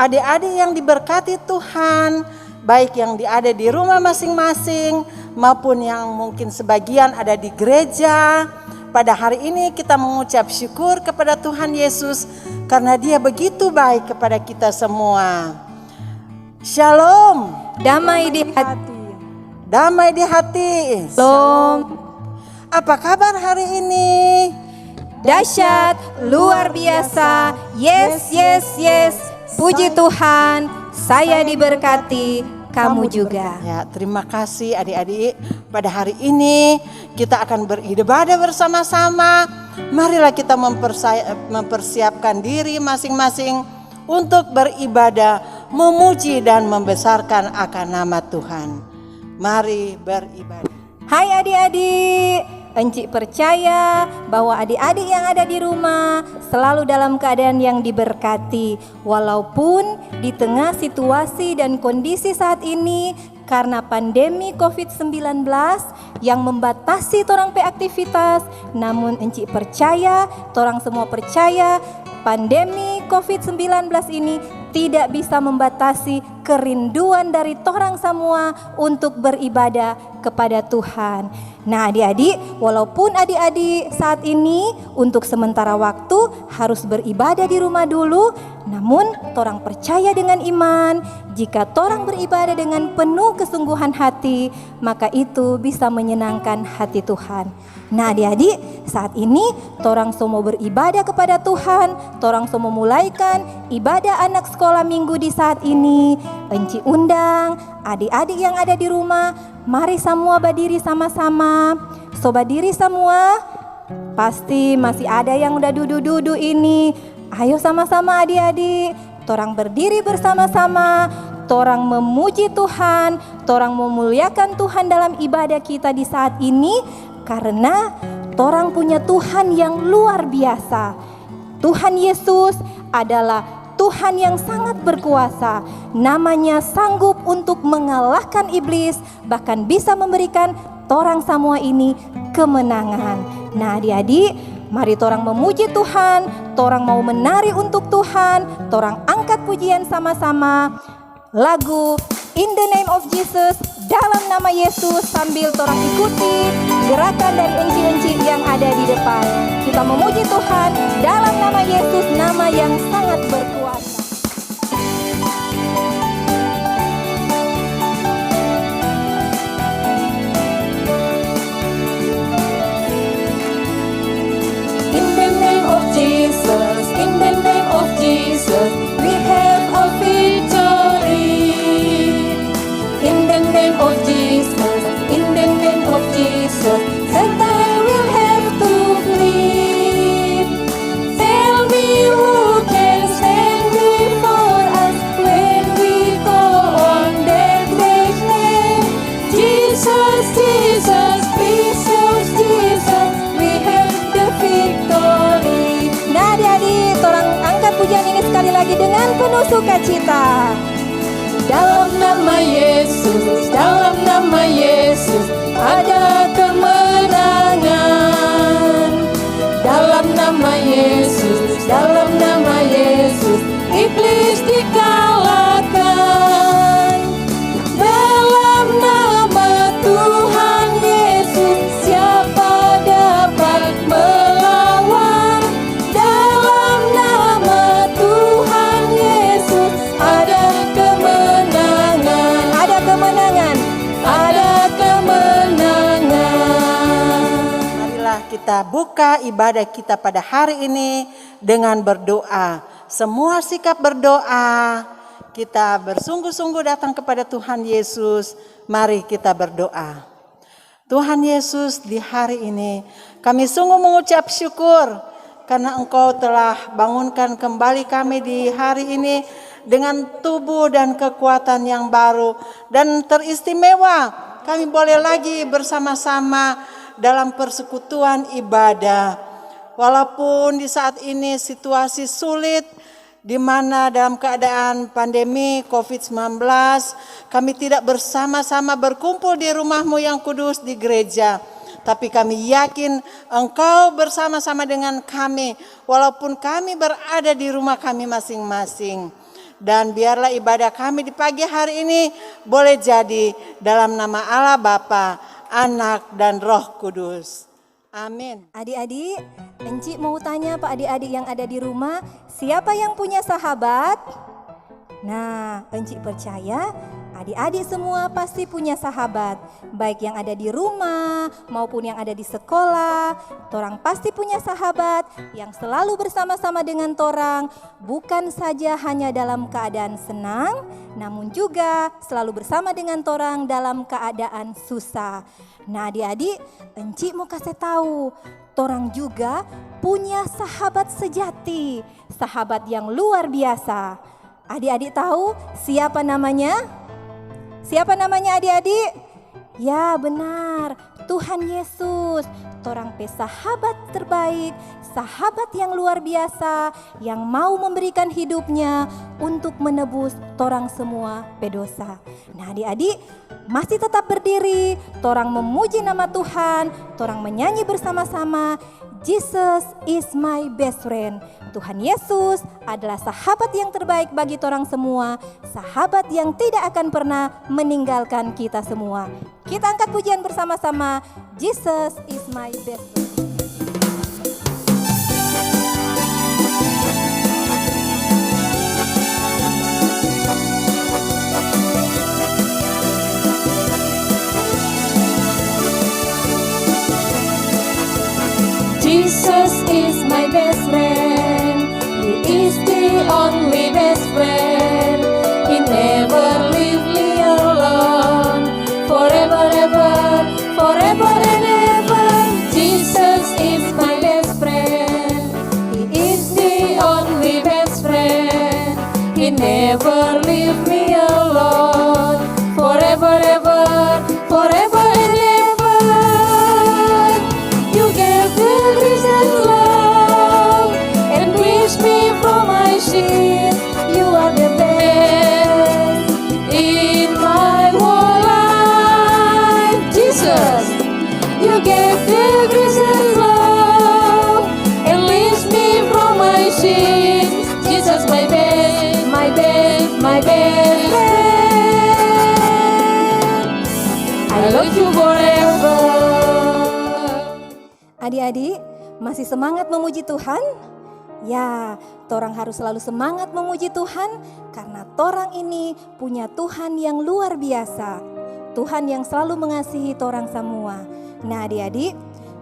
Adik-adik yang diberkati Tuhan, baik yang ada di rumah masing-masing maupun yang mungkin sebagian ada di gereja. Pada hari ini kita mengucap syukur kepada Tuhan Yesus karena Dia begitu baik kepada kita semua. Shalom. Damai di hati. Damai di hati. Shalom. Apa kabar hari ini? Dahsyat, luar biasa. Yes, yes, yes. Puji Tuhan, saya diberkati, kamu juga. Ya, terima kasih adik-adik. Pada hari ini kita akan beribadah bersama-sama. Marilah kita mempersiapkan diri masing-masing untuk beribadah, memuji dan membesarkan akan nama Tuhan. Mari beribadah. Hai adik-adik. Encik percaya bahwa adik-adik yang ada di rumah selalu dalam keadaan yang diberkati. Walaupun di tengah situasi dan kondisi saat ini karena pandemi COVID-19 yang membatasi torang aktivitas, namun encik percaya, torang semua percaya pandemi COVID-19 ini tidak bisa membatasi kerinduan dari torang semua untuk beribadah kepada Tuhan. Nah adik-adik, walaupun adik-adik saat ini untuk sementara waktu harus beribadah di rumah dulu, namun torang percaya dengan iman, jika torang beribadah dengan penuh kesungguhan hati, maka itu bisa menyenangkan hati Tuhan. Nah adik-adik, saat ini torang semua beribadah kepada Tuhan, torang semua mulaikan ibadah anak sekolah minggu di saat ini. Encik undang adik-adik yang ada di rumah, mari semua berdiri sama-sama. So berdiri semua, pasti masih ada yang udah duduk-duduk ini. Ayo sama-sama adik-adik, torang berdiri bersama-sama. Torang memuji Tuhan, torang memuliakan Tuhan dalam ibadah kita di saat ini. Karena torang punya Tuhan yang luar biasa. Tuhan Yesus adalah Tuhan yang sangat berkuasa. Namanya sanggup untuk mengalahkan iblis, bahkan bisa memberikan torang semua ini kemenangan. Nah adik-adik, mari torang memuji Tuhan, torang mau menari untuk Tuhan, torang angkat pujian sama-sama. Lagu In the Name of Jesus, dalam nama Yesus, sambil torang ikuti gerakan dari encik-encik yang ada di depan. Kita memuji Tuhan dalam nama Yesus, nama yang sangat berkuasa. In the name of Jesus, in the name of Jesus, we have a victory. In the name of Jesus, in the name of Jesus, Satan will have to flee. Tell me who can stand before us when we call on that great name. Jesus, Jesus, precious Jesus, we have the victory. Nah adik-adik, torang angkat pujian ini sekali lagi dengan penuh sukacita. Dalam nama Yesus, dalam nama Yesus, ada kemenangan. Dalam nama Yesus, dalam nama Yesus, iblis dikalahkan. Dalam nama Tuhan Yesus, siapa dapat melawan? Dalam nama Tuhan Yesus, ada kemenangan. Ada kemenangan, ada kemenangan. Marilah kita buka ibadah kita pada hari ini dengan berdoa. Semua sikap berdoa, kita bersungguh-sungguh datang kepada Tuhan Yesus. Mari kita berdoa. Tuhan Yesus, di hari ini kami sungguh mengucap syukur karena Engkau telah bangunkan kembali kami di hari ini dengan tubuh dan kekuatan yang baru dan teristimewa. Kami boleh lagi bersama-sama dalam persekutuan ibadah. Walaupun di saat ini situasi sulit, di mana dalam keadaan pandemi COVID-19 kami tidak bersama-sama berkumpul di rumah-Mu yang kudus di gereja. Tapi kami yakin Engkau bersama-sama dengan kami walaupun kami berada di rumah kami masing-masing. Dan biarlah ibadah kami di pagi hari ini boleh jadi dalam nama Allah Bapa, Anak, dan Roh Kudus. Amin. Adik-adik, Enci mau tanya Pak adik-adik yang ada di rumah, siapa yang punya sahabat? Nah, Enci percaya adik-adik semua pasti punya sahabat, baik yang ada di rumah maupun yang ada di sekolah. Torang pasti punya sahabat yang selalu bersama-sama dengan torang, bukan saja hanya dalam keadaan senang, namun juga selalu bersama dengan torang dalam keadaan susah. Nah adik-adik, Enci mau kasih tahu, torang juga punya sahabat sejati, sahabat yang luar biasa. Adik-adik tahu siapa namanya? Siapa namanya adik-adik? Ya benar, Tuhan Yesus. Torang pe sahabat terbaik, sahabat yang luar biasa, yang mau memberikan hidupnya untuk menebus torang semua pe dosa. Nah adik-adik masih tetap berdiri, torang memuji nama Tuhan, torang menyanyi bersama-sama. Jesus is my best friend. Tuhan Yesus adalah sahabat yang terbaik bagi torang semua, sahabat yang tidak akan pernah meninggalkan kita semua. Kita angkat pujian bersama-sama, Jesus is my best friend. Jesus is my best friend. He is the only best friend. He never leave me alone. Forever, ever, forever and ever. Jesus is my best friend. He is the only best friend. He never leave me alone. Forever, ever, forever and ever. You gave the reason love and wish me from my sin. You are the best in my whole life, Jesus. You gave the reason love and wish me from my sin. Jesus, my best, my best, my best friend. I love you forever. Adik-adik, masih semangat memuji Tuhan? Ya, torang harus selalu semangat memuji Tuhan karena torang ini punya Tuhan yang luar biasa. Tuhan yang selalu mengasihi torang semua. Nah adik-adik,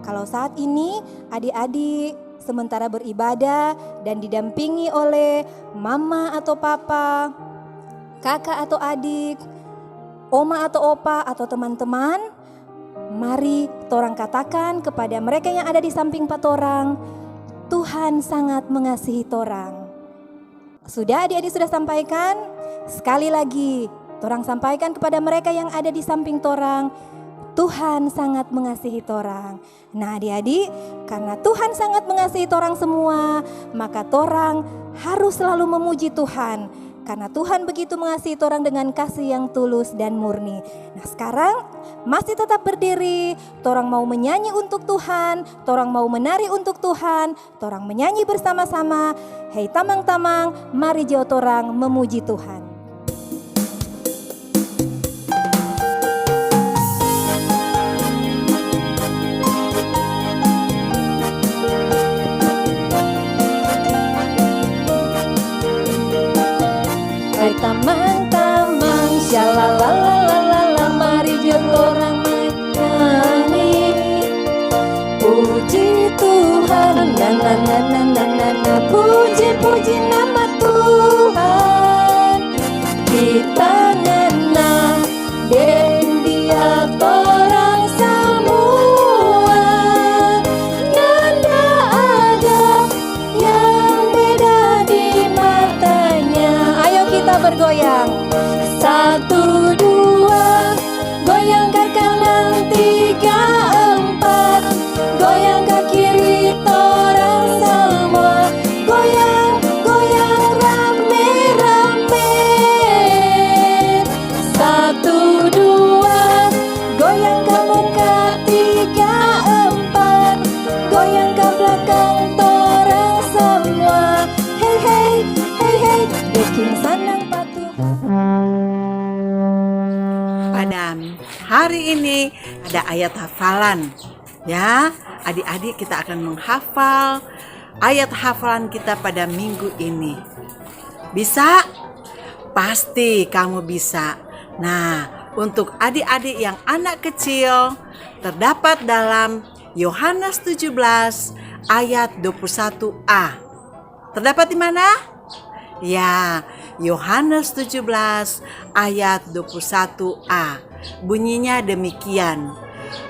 kalau saat ini adik-adik sementara beribadah dan didampingi oleh mama atau papa, kakak atau adik, oma atau opa atau teman-teman, mari torang katakan kepada mereka yang ada di samping patorang, Tuhan sangat mengasihi torang. Sudah adik-adik sudah sampaikan? Sekali lagi, torang sampaikan kepada mereka yang ada di samping torang, Tuhan sangat mengasihi torang. Nah adik-adik, karena Tuhan sangat mengasihi torang semua, maka torang harus selalu memuji Tuhan. Karena Tuhan begitu mengasihi torang dengan kasih yang tulus dan murni. Nah sekarang masih tetap berdiri, torang mau menyanyi untuk Tuhan, torang mau menari untuk Tuhan, torang menyanyi bersama-sama. Hei tamang-tamang, mari jauh torang memuji Tuhan. Hai tamang-tamang, syalalalalala, mari jauh orang menyanyi. Puji Tuhan, na na na na na na na, puji puji nama Tuhan. hari ini ada ayat hafalan. Ya, adik-adik kita akan menghafal ayat hafalan kita pada minggu ini. Bisa? Pasti kamu bisa. Nah, untuk adik-adik yang anak kecil, terdapat dalam Yohanes 17 ayat 21a. Terdapat di mana? Ya, Yohanes 17 ayat 21a. Bunyinya demikian.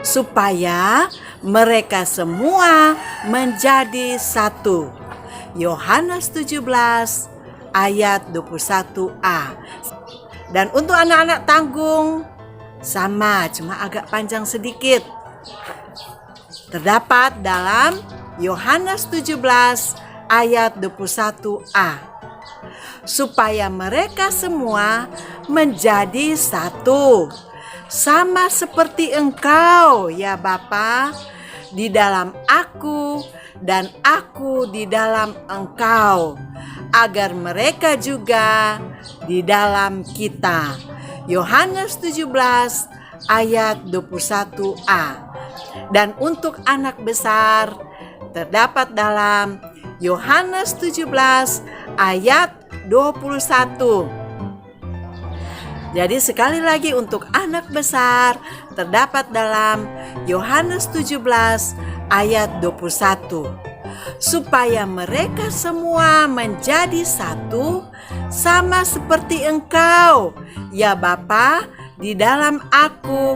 Supaya mereka semua menjadi satu. Yohanes 17 ayat 21a. Dan untuk anak-anak tanggung sama, cuma agak panjang sedikit. Terdapat dalam Yohanes 17 ayat 21a. Supaya mereka semua menjadi satu, sama seperti Engkau ya Bapa, di dalam aku dan aku di dalam Engkau, agar mereka juga di dalam kita. Yohanes 17 ayat 21a. Dan untuk anak besar terdapat dalam Yohanes 17 ayat 21. Jadi sekali lagi untuk anak besar terdapat dalam Yohanes 17 ayat 21. Supaya mereka semua menjadi satu, sama seperti Engkau ya Bapa, di dalam aku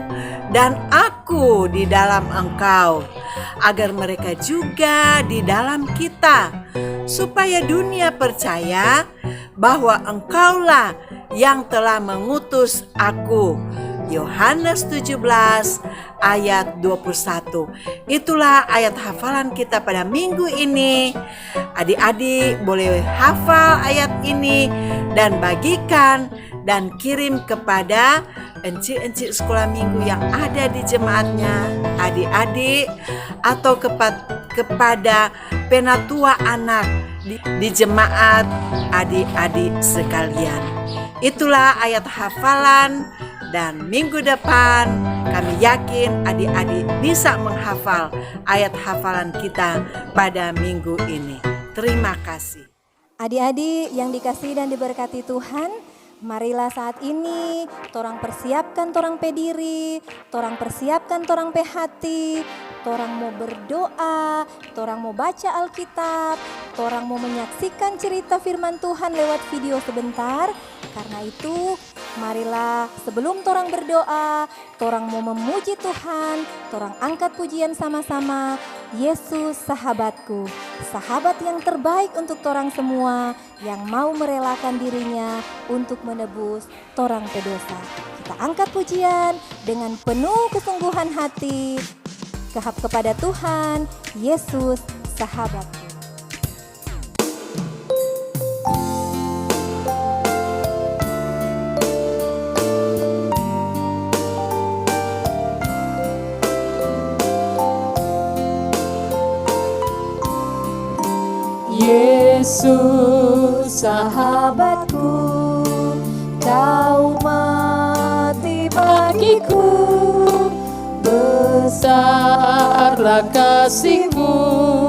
dan aku di dalam Engkau, agar mereka juga di dalam kita, supaya dunia percaya bahwa Engkaulah yang telah mengutus aku. Yohanes 17 ayat 21. Itulah ayat hafalan kita pada minggu ini. Adik-adik boleh hafal ayat ini dan bagikan dan kirim kepada encik-encik sekolah minggu yang ada di jemaatnya, adik-adik, atau kepada penatua anak di jemaat adik-adik sekalian. Itulah ayat hafalan, dan minggu depan kami yakin adik-adik bisa menghafal ayat hafalan kita pada minggu ini. Terima kasih. Adik-adik yang dikasihi dan diberkati Tuhan, marilah saat ini torang persiapkan torang pe diri, torang persiapkan torang pe hati, torang mau berdoa, torang mau baca Alkitab, torang mau menyaksikan cerita firman Tuhan lewat video sebentar. Karena itu, marilah sebelum torang berdoa, torang mau memuji Tuhan, torang angkat pujian sama-sama. Yesus sahabatku, sahabat yang terbaik untuk torang semua, yang mau merelakan dirinya untuk menebus torang pe dosa. Kita angkat pujian dengan penuh kesungguhan hati kepada Tuhan, Yesus sahabatku. Yesus sahabatku, kau mati bagiku, besarlah kasih-Mu,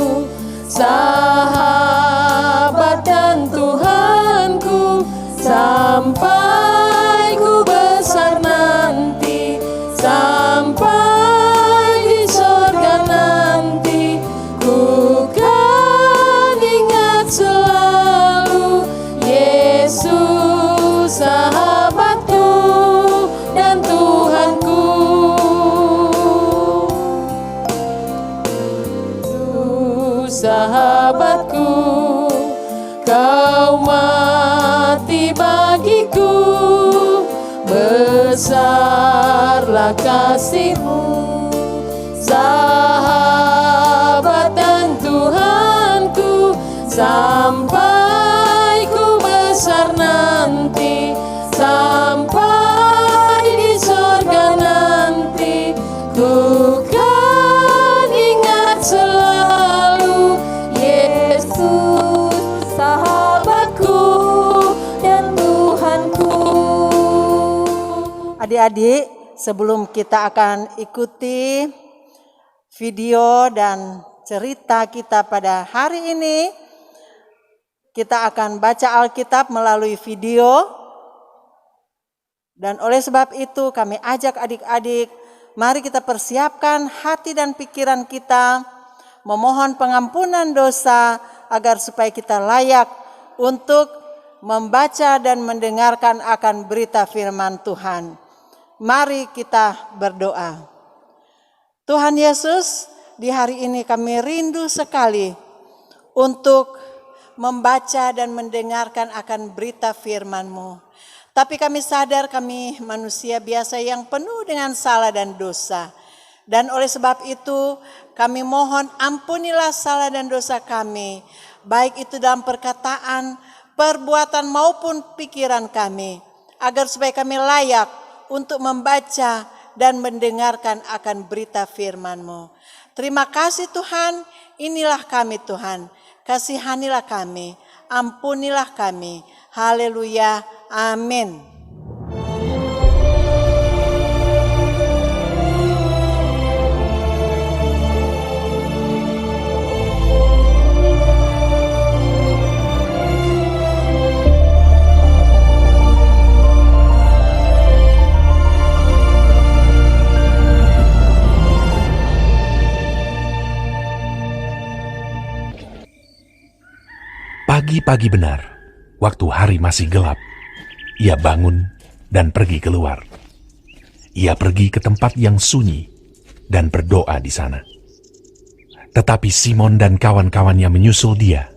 sahabat dan Tuhanku, sampai ku besar nanti, sampai di surga nanti, ku kan ingat selalu Yesus sahabatku dan Tuhanku. Sahabatku, kau mati bagiku, besarlah kasih-Mu, sahabat dan Tuhanku, sampai ku besar nanti, sampai di surga nanti, ku kan ingat selalu Yesus sahabatku dan Tuhanku. Adik-adik, sebelum kita akan ikuti video dan cerita kita pada hari ini, kita akan baca Alkitab melalui video. Dan oleh sebab itu kami ajak adik-adik, mari kita persiapkan hati dan pikiran kita, memohon pengampunan dosa agar supaya kita layak untuk membaca dan mendengarkan akan berita firman Tuhan. Mari kita berdoa. Tuhan Yesus, di hari ini kami rindu sekali untuk membaca dan mendengarkan akan berita firman-Mu. Tapi kami sadar kami manusia biasa yang penuh dengan salah dan dosa. Dan oleh sebab itu kami mohon ampunilah salah dan dosa kami. Baik itu dalam perkataan, perbuatan maupun pikiran kami. Agar supaya kami layak untuk membaca dan mendengarkan akan berita firman-Mu. Terima kasih Tuhan, inilah kami Tuhan. Kasihanilah kami, ampunilah kami. Haleluya, amin. Pagi-pagi benar, waktu hari masih gelap, ia bangun dan pergi keluar. Ia pergi ke tempat yang sunyi dan berdoa di sana. Tetapi Simon dan kawan-kawannya menyusul dia.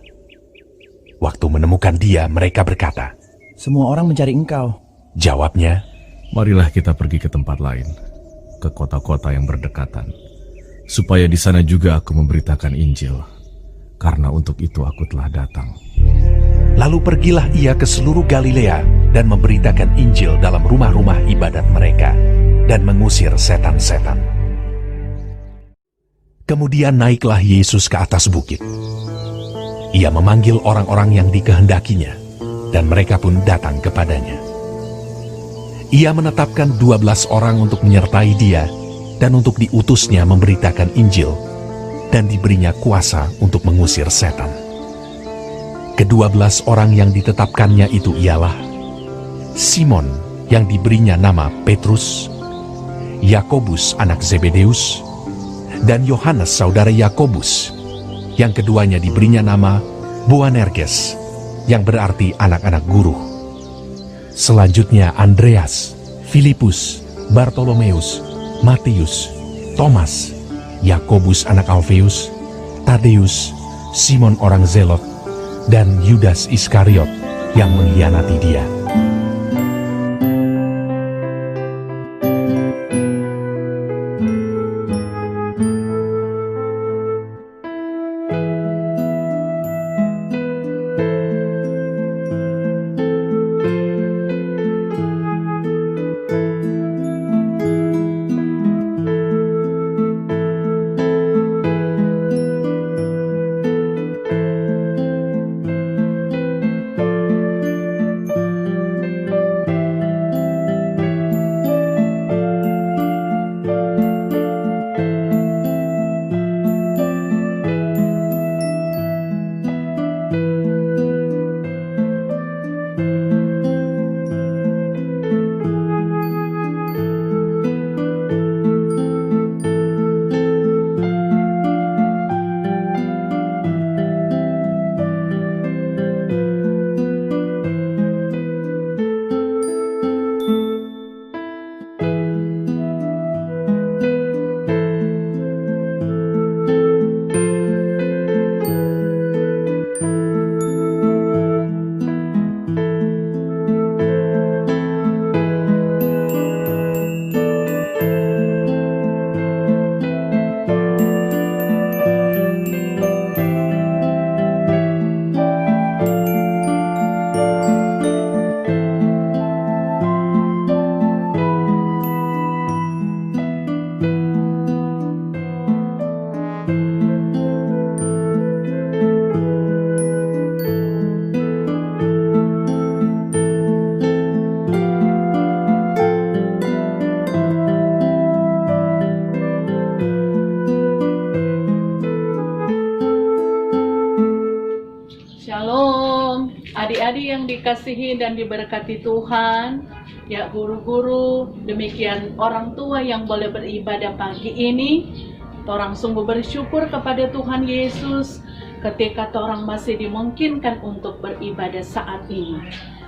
Waktu menemukan dia, mereka berkata, "Semua orang mencari engkau." Jawabnya, "Marilah kita pergi ke tempat lain, ke kota-kota yang berdekatan, supaya di sana juga aku memberitakan Injil, karena untuk itu aku telah datang." Lalu pergilah ia ke seluruh Galilea dan memberitakan Injil dalam rumah-rumah ibadat mereka dan mengusir setan-setan. Kemudian naiklah Yesus ke atas bukit. Ia memanggil orang-orang yang dikehendakinya, dan mereka pun datang kepadanya. Ia menetapkan 12 orang untuk menyertai dia dan untuk diutusnya memberitakan Injil, dan diberinya kuasa untuk mengusir setan. Ke-12 orang yang ditetapkannya itu ialah Simon yang diberinya nama Petrus, Yakobus anak Zebedeus, dan Yohanes saudara Yakobus, yang keduanya diberinya nama Boanerges, yang berarti anak-anak guru. Selanjutnya Andreas, Filipus, Bartolomeus, Matius, Thomas, Yakobus anak Alfeus, Tadeus, Simon orang Zelot, dan Yudas Iskariot yang mengkhianati dia. Adik-adik yang dikasihi dan diberkati Tuhan, ya guru-guru, demikian orang tua yang boleh beribadah pagi ini, torang sungguh bersyukur kepada Tuhan Yesus ketika torang masih dimungkinkan untuk beribadah saat ini.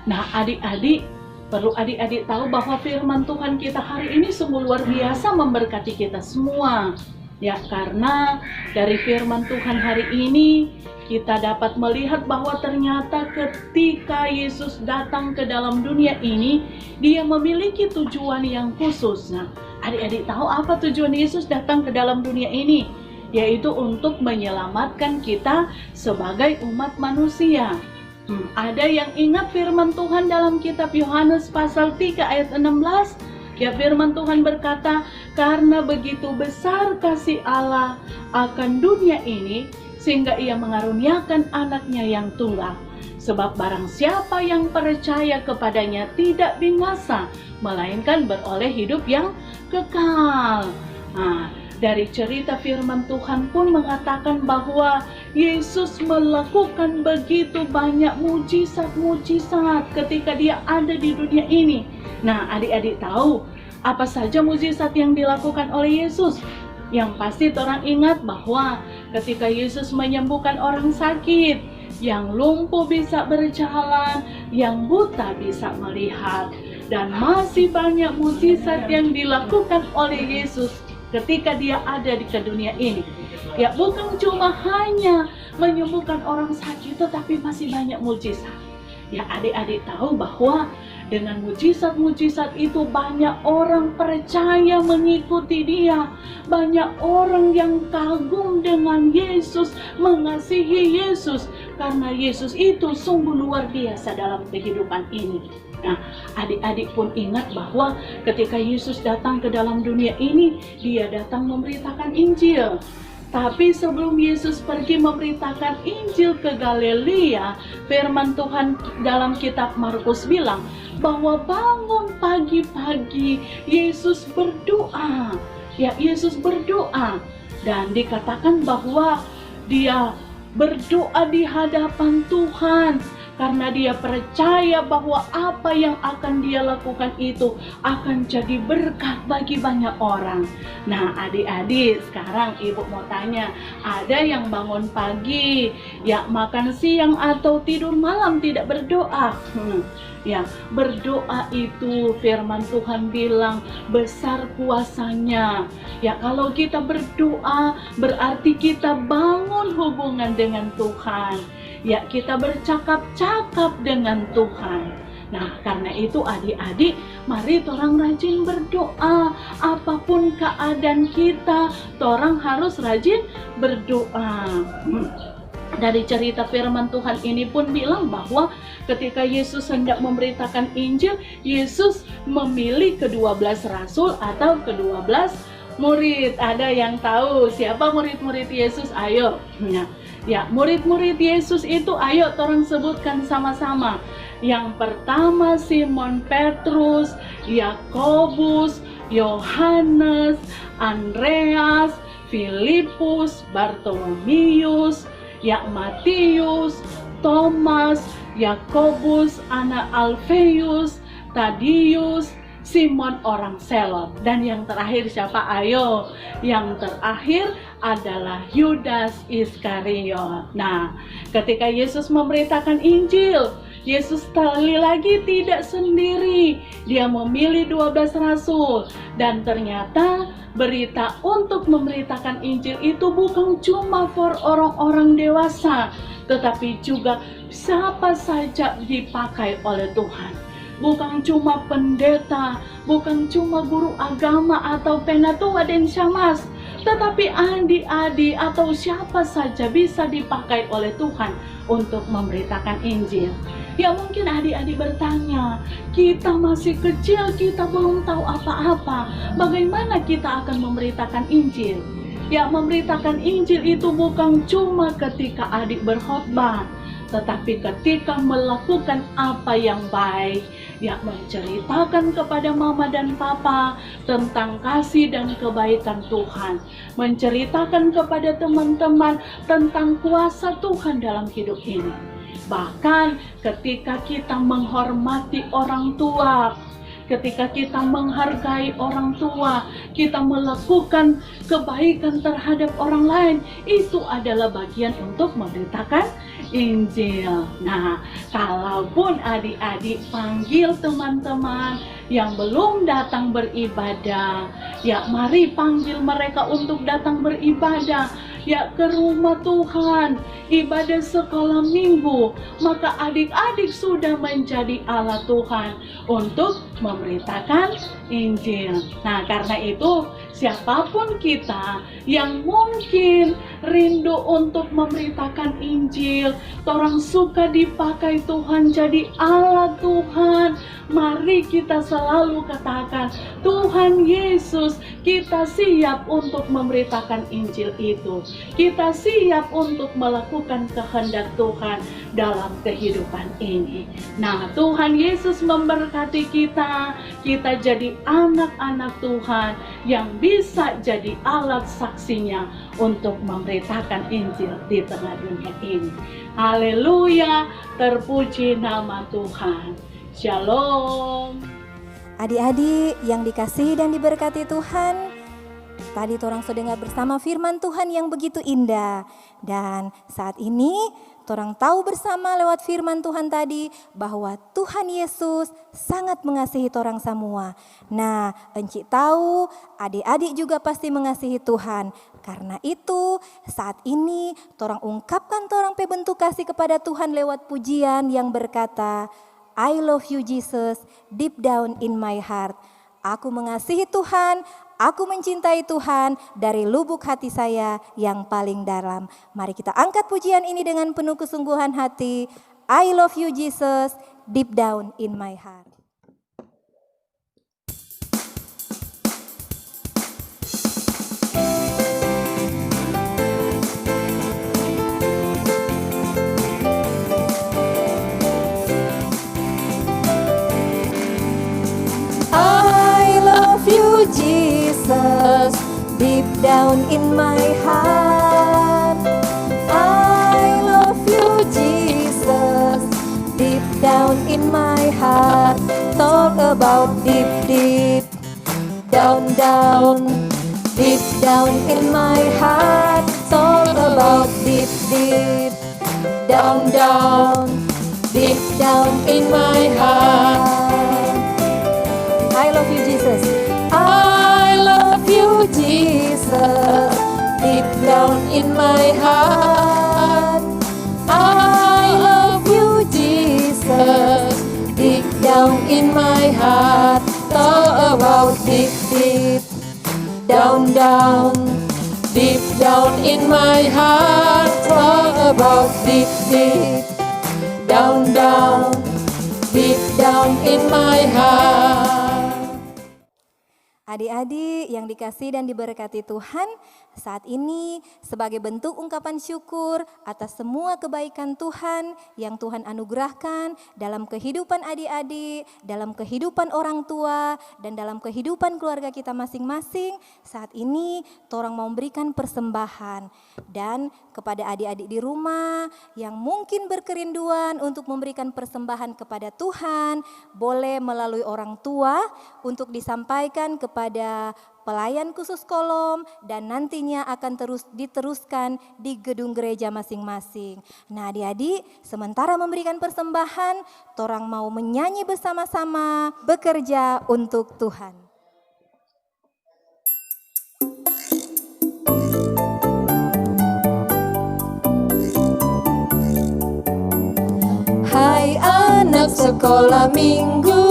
Nah, adik-adik, perlu adik-adik tahu bahwa firman Tuhan kita hari ini sungguh luar biasa memberkati kita semua. Ya, karena dari firman Tuhan hari ini kita dapat melihat bahwa ternyata ketika Yesus datang ke dalam dunia ini, Dia memiliki tujuan yang khusus. Nah, adik-adik tahu apa tujuan Yesus datang ke dalam dunia ini? Yaitu untuk menyelamatkan kita sebagai umat manusia. Ada yang ingat firman Tuhan dalam kitab Yohanes pasal 3 ayat 16? Ya, firman Tuhan berkata, karena begitu besar kasih Allah akan dunia ini, sehingga Ia mengaruniakan anaknya yang tunggal. Sebab barang siapa yang percaya kepadanya tidak binasa, melainkan beroleh hidup yang kekal. Nah, dari cerita firman Tuhan pun mengatakan bahwa Yesus melakukan begitu banyak mujizat-mujizat ketika Dia ada di dunia ini. Nah, adik-adik tahu apa saja mujizat yang dilakukan oleh Yesus? Yang pasti orang ingat bahwa ketika Yesus menyembuhkan orang sakit, yang lumpuh bisa berjalan, yang buta bisa melihat, dan masih banyak mujizat yang dilakukan oleh Yesus ketika Dia ada di dunia ini. Ya, bukan cuma hanya menyembuhkan orang sakit, tetapi masih banyak mujizat. Ya, adik-adik tahu bahwa dengan mujizat-mujizat itu banyak orang percaya mengikuti Dia. Banyak orang yang kagum dengan Yesus, mengasihi Yesus. Karena Yesus itu sungguh luar biasa dalam kehidupan ini. Nah, adik-adik pun ingat bahwa ketika Yesus datang ke dalam dunia ini, Dia datang memberitakan Injil. Tapi sebelum Yesus pergi memberitakan Injil ke Galilea, firman Tuhan dalam kitab Markus bilang bahwa bangun pagi-pagi Yesus berdoa. Ya, Yesus berdoa, dan dikatakan bahwa Dia berdoa di hadapan Tuhan karena Dia percaya bahwa apa yang akan Dia lakukan itu akan jadi berkat bagi banyak orang. Nah, adik-adik, sekarang ibu mau tanya, ada yang bangun pagi, ya makan siang atau tidur malam tidak berdoa? Ya, berdoa itu firman Tuhan bilang besar kuasanya. Ya, kalau kita berdoa berarti kita bangun hubungan dengan Tuhan. Ya, kita bercakap-cakap dengan Tuhan. Nah, karena itu adik-adik, mari torang rajin berdoa. Apapun keadaan kita, torang harus rajin berdoa. Dari cerita firman Tuhan ini pun bilang bahwa ketika Yesus hendak memberitakan Injil, Yesus memilih ke-12 rasul atau ke-12 murid. Ada yang tahu siapa murid-murid Yesus? Ayo. Ya, murid-murid Yesus itu ayo torang sebutkan sama-sama. Yang pertama Simon Petrus, Yakobus, Yohanes, Andreas, Filipus, Bartolomius, ya Matius, Thomas, Yakobus anak Alfeus, Tadius, Simon orang Selot, dan yang terakhir siapa? Ayo, yang terakhir adalah Yudas Iskariot. Nah, ketika Yesus memberitakan Injil, Yesus sekali lagi tidak sendiri. Dia memilih 12 rasul, dan ternyata berita untuk memberitakan Injil itu bukan cuma for orang-orang dewasa, tetapi juga siapa saja dipakai oleh Tuhan. Bukan cuma pendeta, bukan cuma guru agama atau penatua dan syamas, tetapi adik-adik atau siapa saja bisa dipakai oleh Tuhan untuk memberitakan Injil. Ya, mungkin adik-adik bertanya, kita masih kecil, kita belum tahu apa-apa, bagaimana kita akan memberitakan Injil? Ya, memberitakan Injil itu bukan cuma ketika adik berkhotbah, tetapi ketika melakukan apa yang baik, ya menceritakan kepada mama dan papa tentang kasih dan kebaikan Tuhan, menceritakan kepada teman-teman tentang kuasa Tuhan dalam hidup ini. Bahkan ketika kita menghormati orang tua, ketika kita menghargai orang tua, kita melakukan kebaikan terhadap orang lain, itu adalah bagian untuk memberitakan Injil. Nah, kalaupun adik-adik panggil teman-teman yang belum datang beribadah, ya mari panggil mereka untuk datang beribadah, ya ke rumah Tuhan, ibadah sekolah minggu. Maka adik-adik sudah menjadi alat Tuhan untuk memberitakan Injil. Nah, karena itu siapapun kita yang mungkin rindu untuk memberitakan Injil, orang suka dipakai Tuhan jadi alat Tuhan, mari kita selalu katakan, Tuhan Yesus, kita siap untuk memberitakan Injil itu. Kita siap untuk melakukan kehendak Tuhan dalam kehidupan ini. Nah, Tuhan Yesus memberkati kita jadi anak-anak Tuhan yang bisa jadi alat saksinya untuk memberitakan Injil di tengah dunia ini. Haleluya, terpuji nama Tuhan. Shalom. Adik-adik yang dikasihi dan diberkati Tuhan, tadi torang sudah dengar bersama firman Tuhan yang begitu indah. Dan saat ini torang tahu bersama lewat firman Tuhan tadi bahwa Tuhan Yesus sangat mengasihi torang semua. Nah, encik tahu adik-adik juga pasti mengasihi Tuhan. Karena itu saat ini torang ungkapkan torang bentuk kasih kepada Tuhan lewat pujian yang berkata, I love you Jesus, deep down in my heart. Aku mengasihi Tuhan, aku mencintai Tuhan dari lubuk hati saya yang paling dalam. Mari kita angkat pujian ini dengan penuh kesungguhan hati. I love you Jesus, deep down in my heart. Jesus, deep down in my heart. I love you, Jesus, deep down in my heart. Talk about deep, deep, down, down, deep down in my heart. Talk about deep, deep, down, down, deep down in my heart. I love you, Jesus. I love you, Jesus, deep down in my heart. I love you, Jesus, deep down in my heart. Talk about deep, deep, down, down, deep down in my heart. Talk about deep, deep, down, down, deep down in my heart. Adik-adik yang dikasihi dan diberkati Tuhan, saat ini sebagai bentuk ungkapan syukur atas semua kebaikan Tuhan yang Tuhan anugerahkan dalam kehidupan adik-adik, dalam kehidupan orang tua, dan dalam kehidupan keluarga kita masing-masing, saat ini torang mau memberikan persembahan. Dan kepada adik-adik di rumah yang mungkin berkerinduan untuk memberikan persembahan kepada Tuhan, boleh melalui orang tua untuk disampaikan kepada pelayan khusus kolom dan nantinya akan terus diteruskan di gedung gereja masing-masing. Nah, adik-adik, sementara memberikan persembahan, torang mau menyanyi bersama-sama, bekerja untuk Tuhan. Hai anak sekolah minggu,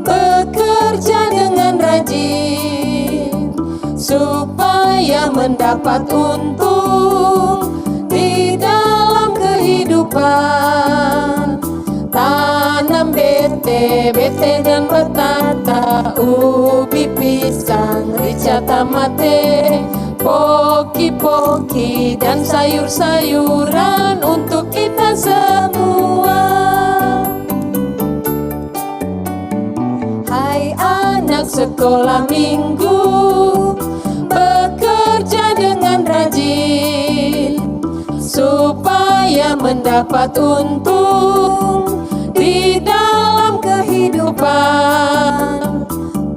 bekerja dengan rajin supaya mendapat untung di dalam kehidupan. Tanam bete dan batata, ubi pisang, rica tamate, poki-poki dan sayur-sayuran untuk kita semua. Hai anak sekolah minggu, bekerja dengan rajin supaya mendapat dapat untung di dalam kehidupan.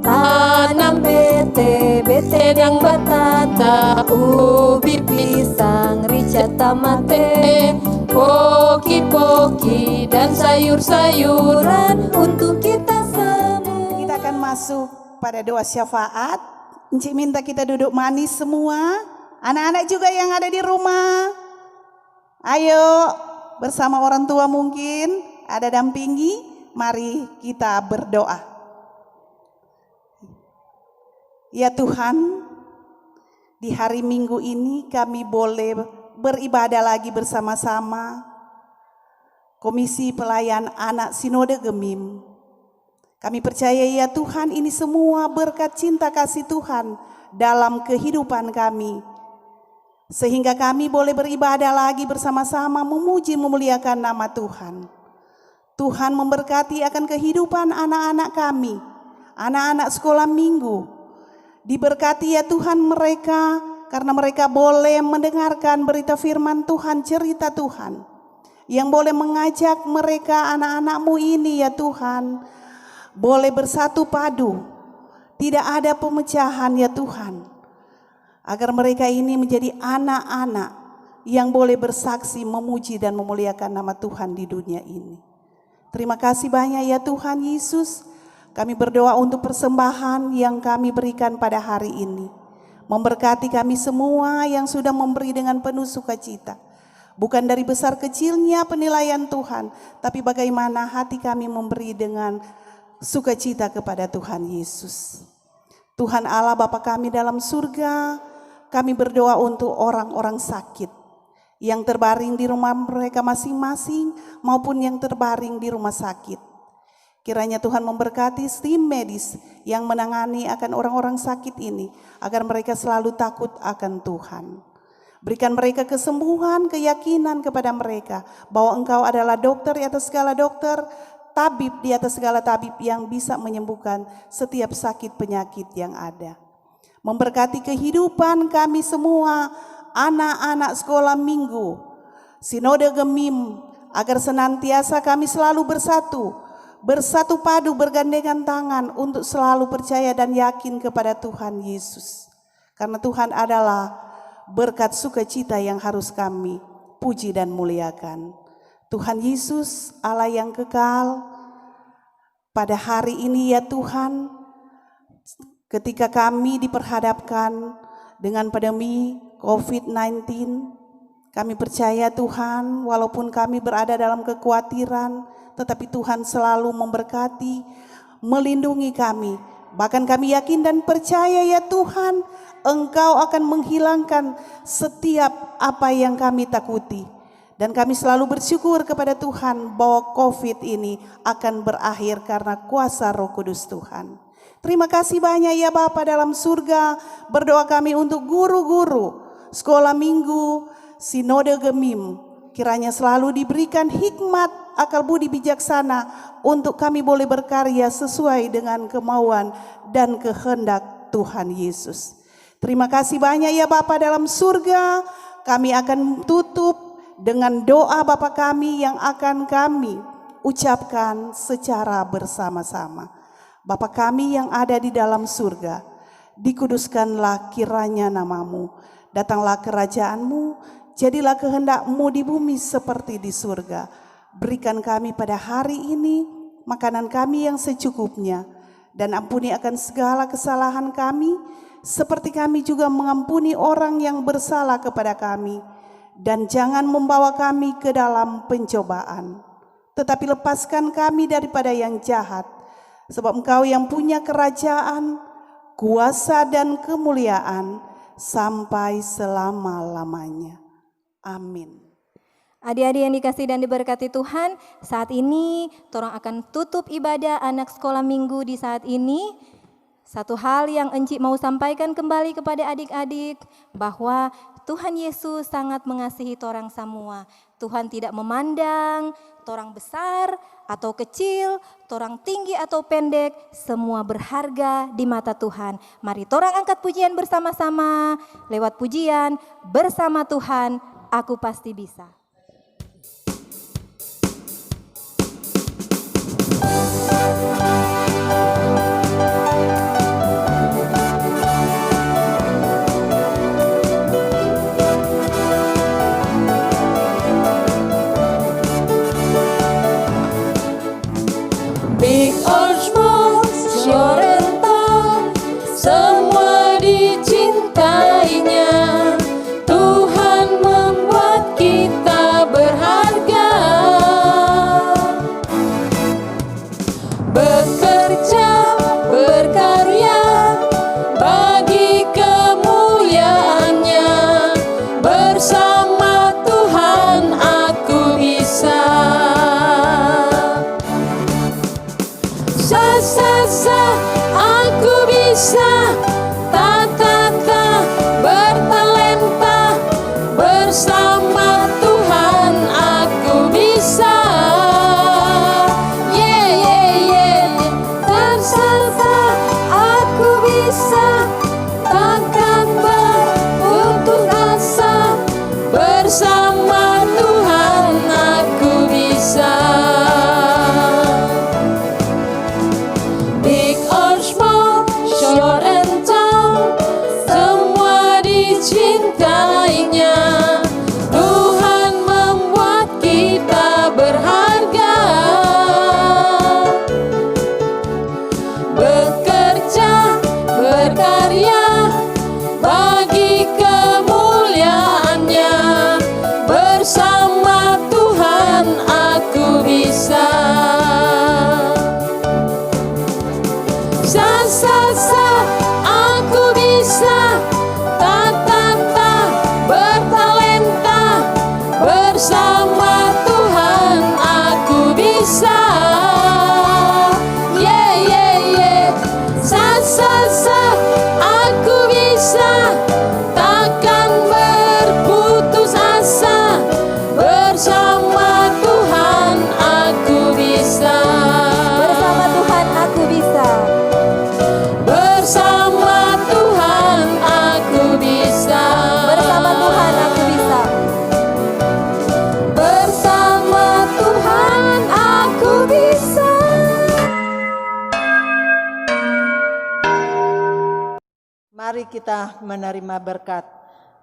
Tanam bete yang batata, ubi pisang, rica tamate, poki-poki dan sayur-sayuran untuk kita semua. Kita akan masuk pada doa syafaat. Encik minta kita duduk manis semua. Anak-anak juga yang ada di rumah. Ayo bersama orang tua mungkin ada dampingi. Mari kita berdoa. Ya Tuhan, di hari Minggu ini kami boleh beribadah lagi bersama-sama. Komisi Pelayan Anak Sinode Gemim. Kami percaya ya Tuhan, ini semua berkat cinta kasih Tuhan dalam kehidupan kami. Sehingga kami boleh beribadah lagi bersama-sama memuji memuliakan nama Tuhan. Tuhan memberkati akan kehidupan anak-anak kami, anak-anak sekolah minggu. Diberkati ya Tuhan mereka, karena mereka boleh mendengarkan berita firman Tuhan, cerita Tuhan. Yang boleh mengajak mereka anak-anak-Mu ini ya Tuhan, boleh bersatu padu. Tidak ada pemecahan ya Tuhan. Agar mereka ini menjadi anak-anak yang boleh bersaksi memuji dan memuliakan nama Tuhan di dunia ini. Terima kasih banyak ya Tuhan Yesus. Kami berdoa untuk persembahan yang kami berikan pada hari ini. Memberkati kami semua yang sudah memberi dengan penuh sukacita. Bukan dari besar kecilnya penilaian Tuhan, tapi bagaimana hati kami memberi dengan sukacita kepada Tuhan Yesus. Tuhan Allah Bapa kami dalam surga, kami berdoa untuk orang-orang sakit yang terbaring di rumah mereka masing-masing maupun yang terbaring di rumah sakit. Kiranya Tuhan memberkati tim medis yang menangani akan orang-orang sakit ini, agar mereka selalu takut akan Tuhan. Berikan mereka kesembuhan, keyakinan kepada mereka bahwa Engkau adalah dokter di atas segala dokter, tabib di atas segala tabib yang bisa menyembuhkan setiap sakit penyakit yang ada. Memberkati kehidupan kami semua, anak-anak sekolah minggu, Sinode Gemim, agar senantiasa kami selalu bersatu padu, bergandengan tangan untuk selalu percaya dan yakin kepada Tuhan Yesus. Karena Tuhan adalah berkat sukacita yang harus kami puji dan muliakan. Tuhan Yesus, Allah yang kekal, pada hari ini ya Tuhan, ketika kami diperhadapkan dengan pandemi COVID-19, kami percaya Tuhan, walaupun kami berada dalam kekhawatiran, tetapi Tuhan selalu memberkati, melindungi kami. Bahkan kami yakin dan percaya ya Tuhan, Engkau akan menghilangkan setiap apa yang kami takuti. Dan kami selalu bersyukur kepada Tuhan bahwa COVID ini akan berakhir karena kuasa Roh Kudus Tuhan. Terima kasih banyak ya Bapa dalam surga. Berdoa kami untuk guru-guru sekolah minggu Sinode Gemim. Kiranya selalu diberikan hikmat, akal budi bijaksana untuk kami boleh berkarya sesuai dengan kemauan dan kehendak Tuhan Yesus. Terima kasih banyak ya Bapa dalam surga. Kami akan tutup dengan doa Bapa kami yang akan kami ucapkan secara bersama-sama. Bapa kami yang ada di dalam surga, dikuduskanlah kiranya namamu, datanglah kerajaanmu, jadilah kehendak-Mu di bumi seperti di surga. Berikan kami pada hari ini makanan kami yang secukupnya, dan ampuni akan segala kesalahan kami, seperti kami juga mengampuni orang yang bersalah kepada kami. Dan jangan membawa kami ke dalam pencobaan, tetapi lepaskan kami daripada yang jahat. Sebab Engkau yang punya kerajaan, kuasa dan kemuliaan sampai selama-lamanya. Amin. Adik-adik yang dikasih dan diberkati Tuhan, saat ini torang akan tutup ibadah anak sekolah minggu di saat ini. Satu hal yang Encik mau sampaikan kembali kepada adik-adik, bahwa Tuhan Yesus sangat mengasihi torang semua. Tuhan tidak memandang torang besar atau kecil, torang tinggi atau pendek, semua berharga di mata Tuhan. Mari torang angkat pujian bersama-sama, lewat pujian bersama Tuhan, aku pasti bisa. Mari kita menerima berkat.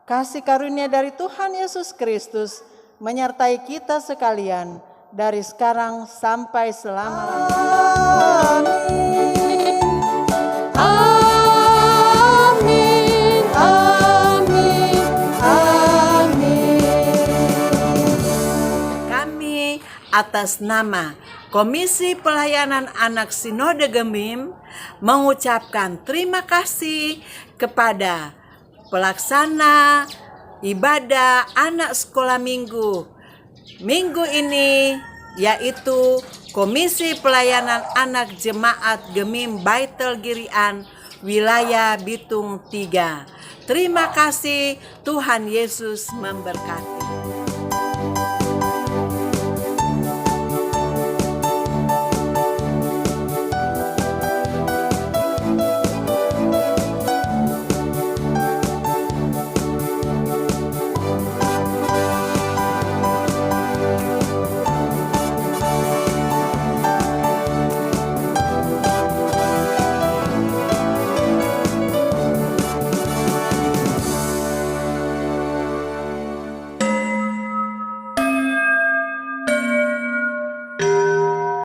Kasih karunia dari Tuhan Yesus Kristus menyertai kita sekalian dari sekarang sampai selama-lamanya. Amin, amin, amin. Kami atas nama Komisi Pelayanan Anak Sinode Gemim mengucapkan terima kasih kepada pelaksana ibadah anak sekolah minggu ini, yaitu Komisi Pelayanan Anak Jemaat Gemim Baitul Girian wilayah Bitung 3. Terima kasih, Tuhan Yesus memberkati.